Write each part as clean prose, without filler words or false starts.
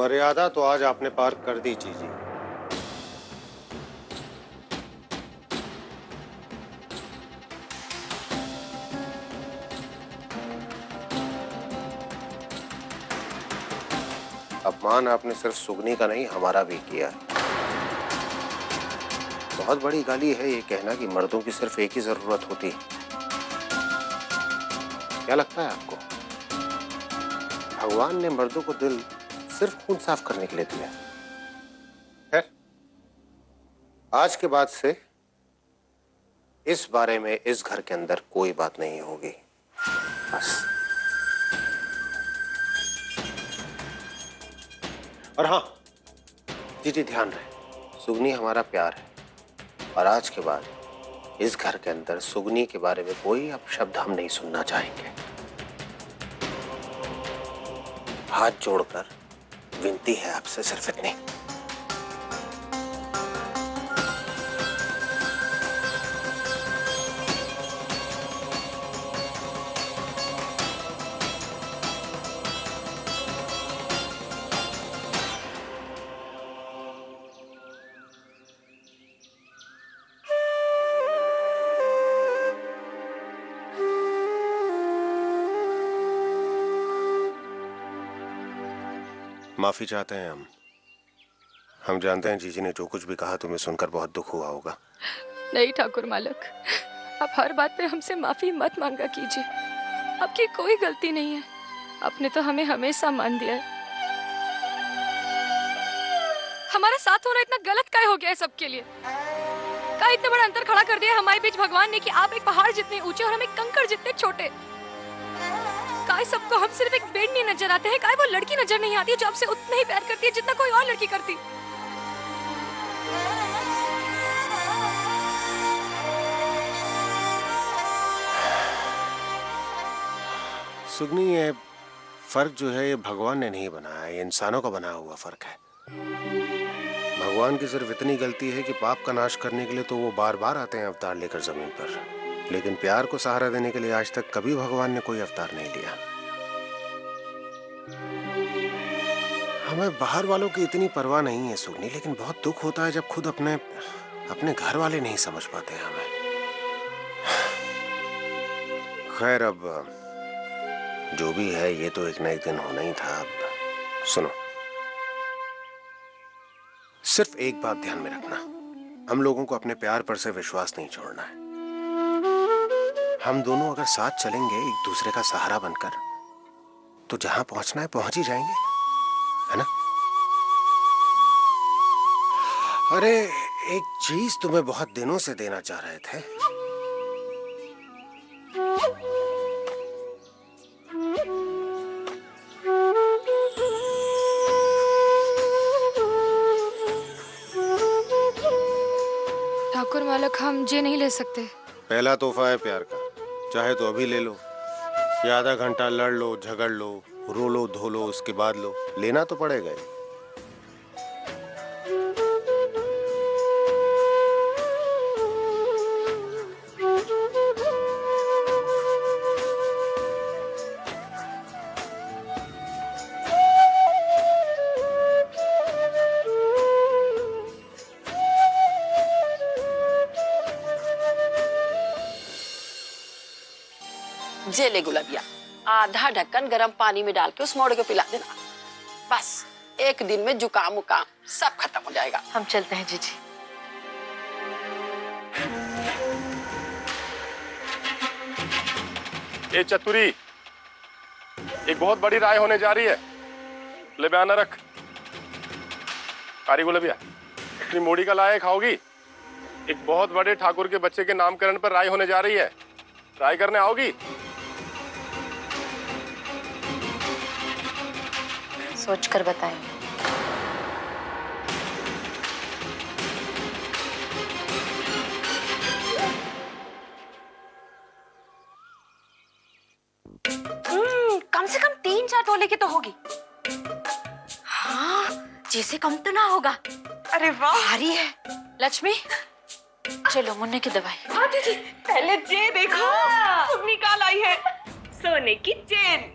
मर्यादा तो आज आपने पार कर दी जीजी। अपमान आपने सिर्फ सुगनी का नहीं हमारा भी किया है। बहुत बड़ी गाली है ये कहना कि मर्दों की सिर्फ एक ही जरूरत होती है। क्या लगता है आपको भगवान ने मर्दों को दिल सिर्फ खून साफ करने के लिए दिया? खैर, आज के बाद से इस बारे में इस घर के अंदर कोई बात नहीं होगी, बस। और हाँ जी ध्यान रहे, सुगनी हमारा प्यार है और आज के बाद इस घर के अंदर सुगनी के बारे में कोई अपशब्द हम नहीं सुनना चाहेंगे। हाथ जोड़कर विनती है आपसे सिर्फ इतनी। माफी चाहते हैं हम जानते हैं जीजी ने जो कुछ भी कहा तुम्हें सुनकर बहुत दुख हुआ होगा। नहीं ठाकुर मालक, आप हर बात पे हमसे माफी मत मांगा कीजिए। आपकी कोई गलती नहीं है, आपने तो हमें हमेशा मान दिया है। हमारा साथ होना इतना गलत काय हो गया है सबके लिए? का इतना बड़ा अंतर खड़ा कर दिया हमारे बीच भगवान ने कि आप एक पहाड़ जितने ऊंचे और हम एक कंकड़ जितने छोटे। काय सबको हम सिर्फ एक बेड नहीं नजर आते हैं? काय वो लड़की नजर नहीं आती है जो आपसे उतना ही प्यार करती है जितना कोई और लड़की करती? सुगनी, ये फर्क जो है ये भगवान ने नहीं बनाया, ये इंसानों का बना हुआ फर्क है। भगवान की सिर्फ इतनी गलती है कि पाप का नाश करने के लिए तो वो बार बार आते हैं अवतार लेकर जमीन पर, लेकिन प्यार को सहारा देने के लिए आज तक कभी भगवान ने कोई अवतार नहीं लिया। हमें बाहर वालों की इतनी परवाह नहीं है सुगनी, लेकिन बहुत दुख होता है जब खुद अपने घर वाले नहीं समझ पाते हैं हमें। खैर, अब जो भी है ये तो एक ना एक दिन होना ही था। अब सुनो, सिर्फ एक बात ध्यान में रखना, हम लोगों को अपने प्यार पर से विश्वास नहीं छोड़ना है। हम दोनों अगर साथ चलेंगे एक दूसरे का सहारा बनकर, तो जहां पहुंचना है पहुंच ही जाएंगे, है ना? अरे, एक चीज तुम्हें बहुत दिनों से देना चाह रहे थे। ठाकुर मालक, हम ये नहीं ले सकते। पहला तोहफा है प्यार का, चाहे तो अभी ले लो या आधा घंटा लड़ लो, झगड़ लो, रो लो, धो लो, उसके बाद लो, लेना तो पड़ेगा ही। जेले गुलाबिया, आधा ढक्कन गर्म पानी में डाल के उस मोड़ को पिला देना। बस एक दिन में जुकाम उकाम सब खत्म हो जाएगा। हम चलते हैं जीजी। ए चतुरी, एक बहुत बड़ी राय होने जा रही है, ले बयाना रख। कारी गुलाबिया, इतनी मोड़ी का लाया खाओगी? एक बहुत बड़े ठाकुर के बच्चे के नामकरण पर राय होने जा रही है, राय करने आओगी? सोच कर बताएंगे। कम से कम 3-4 तोले की तो होगी। हाँ, जैसे कम तो ना होगा। अरे वाह, भारी है। लक्ष्मी, चलो मुन्ने की दवाई। हाँ दीदी, पहले ये देखो, सुगनी का लाई है सोने की चेन।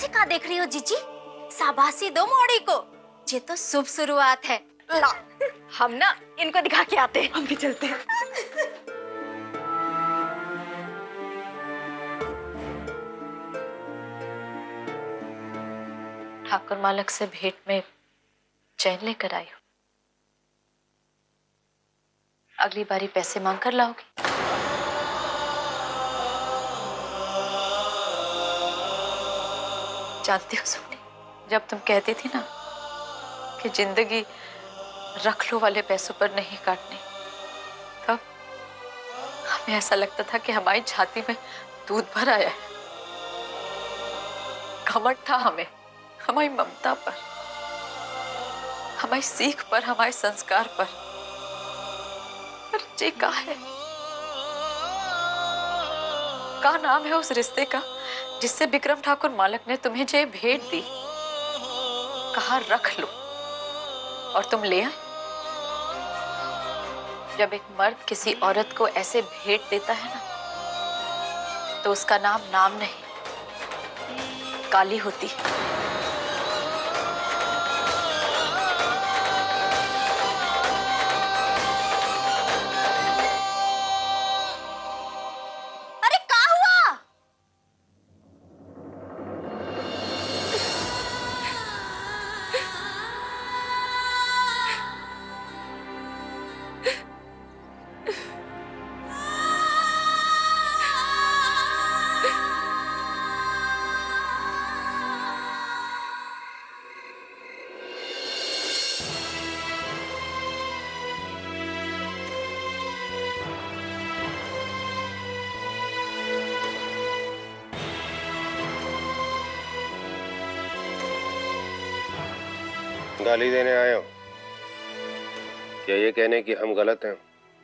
पीछे का देख रही हो जीजी? शाबाशी दो मोड़ी को, ये तो शुभ शुरुआत है। ला, हम ना इनको दिखा के आते हैं। हम भी चलते हैं। ठाकुर मालक से भेंट में चैन लेकर आई हूँ। अगली बारी पैसे मांग कर लाओगी? जानती हो सुनी, जब तुम कहती थी ना कि जिंदगी रख लो वाले पैसों पर नहीं काटनी, तब हमें ऐसा लगता था कि हमारी छाती में दूध भर आया है। घमंड था हमें हमारी ममता पर, हमारी सीख पर, हमारे संस्कार पर। ये क्या है? क्या नाम है उस रिश्ते का जिससे विक्रम ठाकुर मालक ने तुम्हें जो भेंट दी, कहा रख लो और तुम ले आए? जब एक मर्द किसी औरत को ऐसे भेंट देता है ना, तो उसका नाम नाम नहीं, काली होती है। गाली देने आए हो क्या? ये कहने कि हम गलत हैं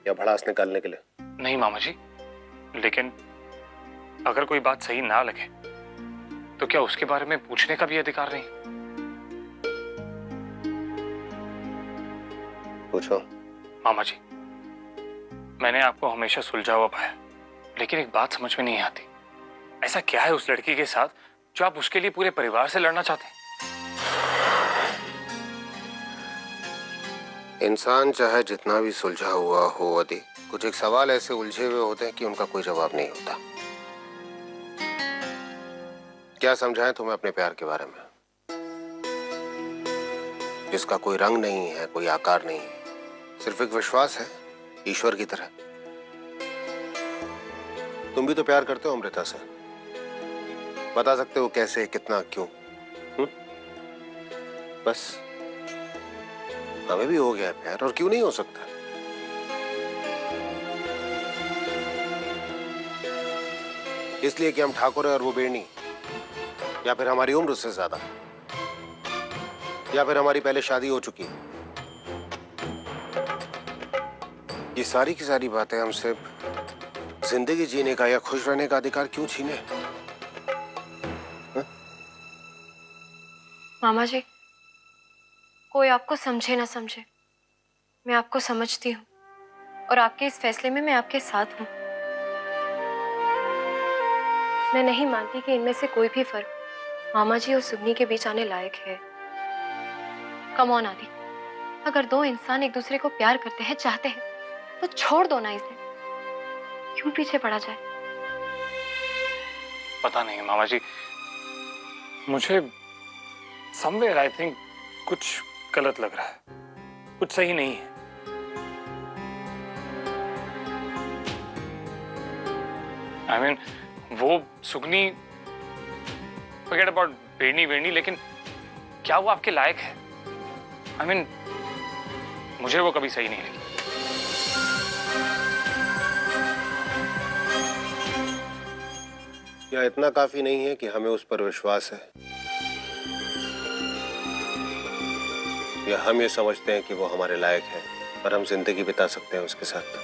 या भड़ास निकालने के लिए? नहीं मामा जी, लेकिन अगर कोई बात सही ना लगे तो क्या उसके बारे में पूछने का भी अधिकार नहीं? पूछो। मामा जी, मैंने आपको हमेशा सुलझा हुआ पाया, लेकिन एक बात समझ में नहीं आती, ऐसा क्या है उस लड़की के साथ जो आप उसके लिए पूरे परिवार से लड़ना चाहते हैं? इंसान चाहे जितना भी सुलझा हुआ हो अदी, कुछ एक सवाल ऐसे उलझे हुए होते हैं कि उनका कोई जवाब नहीं होता। क्या समझाएं तुम्हें अपने प्यार के बारे में, जिसका कोई रंग नहीं है, कोई आकार नहीं है, सिर्फ एक विश्वास है ईश्वर की तरह। तुम भी तो प्यार करते हो अमृता से, बता सकते हो कैसे, कितना, क्यों? बस हमें भी हो गया है प्यार, और क्यों नहीं हो सकता? इसलिए कि हम ठाकुर है और वो बेड़नी, या फिर हमारी उम्र उससे ज्यादा, या फिर हमारी पहले शादी हो चुकी है। ये सारी की सारी बातें हमसे जिंदगी जीने का या खुश रहने का अधिकार क्यों छीने? मामा जी, कोई आपको समझे ना समझे, मैं आपको समझती हूँ और आपके इस फैसले में मैं आपके साथ हूँ। मैं नहीं मानती कि इनमें से कोई भी फर्क मामा जी और सुगनी के बीच आने लायक है। कम ऑन आदि, अगर दो इंसान एक दूसरे को प्यार करते हैं, चाहते हैं, तो छोड़ दो ना इसे, क्यों पीछे पड़ा जाए? पता नहीं मामा जी, मुझे समवेयर आई थिंक कुछ गलत लग रहा है, कुछ सही नहीं है। I mean, वो सुगनी, forget about बेड़नी वेड़नी, लेकिन क्या वो आपके लायक है? I mean, मुझे वो कभी सही नहीं लगी। या इतना काफी नहीं है कि हमें उस पर विश्वास है, या हम ये समझते हैं कि वो हमारे लायक है और हम जिंदगी बिता सकते हैं उसके साथ?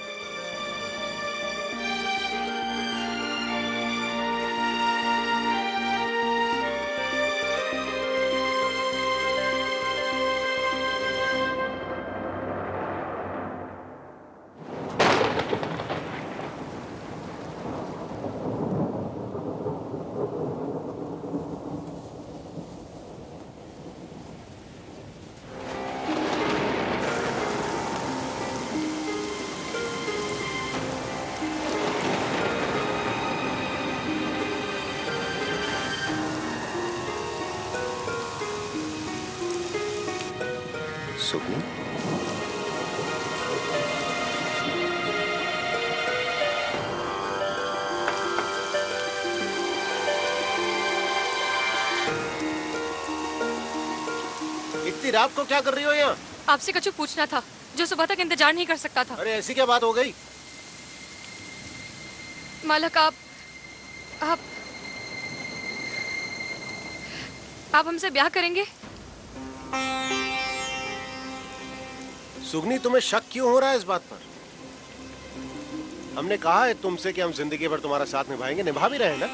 सुगनी, इतनी रात को क्या कर रही हो यहाँ? आपसे कुछ पूछना था जो सुबह तक इंतजार नहीं कर सकता था। अरे ऐसी क्या बात हो गई? मालक आप हमसे ब्याह करेंगे? सुगनी, तुम्हें शक क्यों हो रहा है इस बात पर? हमने कहा है तुमसे कि हम जिंदगी भर तुम्हारा साथ निभाएंगे, निभा भी रहे हैं ना।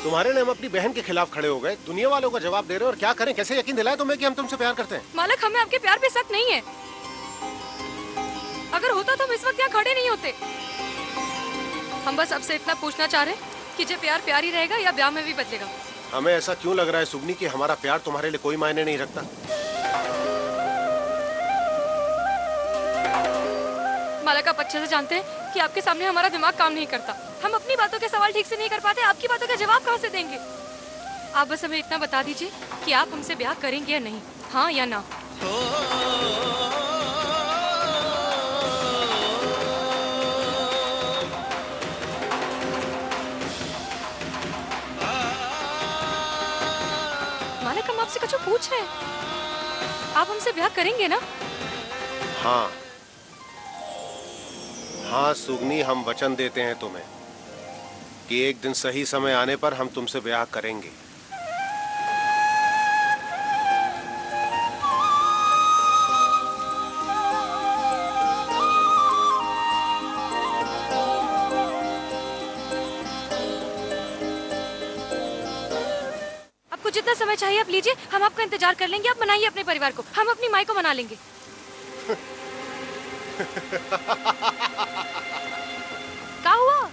तुम्हारे लिए हम अपनी बहन के खिलाफ खड़े हो गए, दुनिया वालों का जवाब दे रहे हो, और क्या करें? कैसे यकीन दिलाए तुम्हें कि हम तुमसे प्यार करते हैं? मालक, हमें आपके प्यार पे शक नहीं है। अगर होता तो हम इस वक्त यहाँ खड़े नहीं होते। हम बस आपसे इतना पूछना चाह रहे हैं कि जो प्यार प्यार ही रहेगा या ब्याह में भी बदलेगा? हमें ऐसा क्यों लग रहा है सुगनी कि हमारा प्यार तुम्हारे लिए कोई मायने नहीं रखता? मालक, आप अच्छे से जानते हैं कि आपके सामने हमारा दिमाग काम नहीं करता। हम अपनी बातों के सवाल ठीक से नहीं कर पाते, आपकी बातों का जवाब कहाँ से देंगे? आप बस हमें इतना बता दीजिए कि आप हमसे ब्याह करेंगे या नहीं, हाँ या ना। मालक, हम आपसे कुछ पूछ रहे हैं, आप हमसे ब्याह करेंगे ना? हाँ हाँ सुगनी, हम वचन देते हैं तुम्हें कि एक दिन सही समय आने पर हम तुमसे ब्याह करेंगे। आपको जितना समय चाहिए आप लीजिए, हम आपका इंतजार कर लेंगे। आप मनाइए अपने परिवार को, हम अपनी माई को मना लेंगे। क्या हुआ?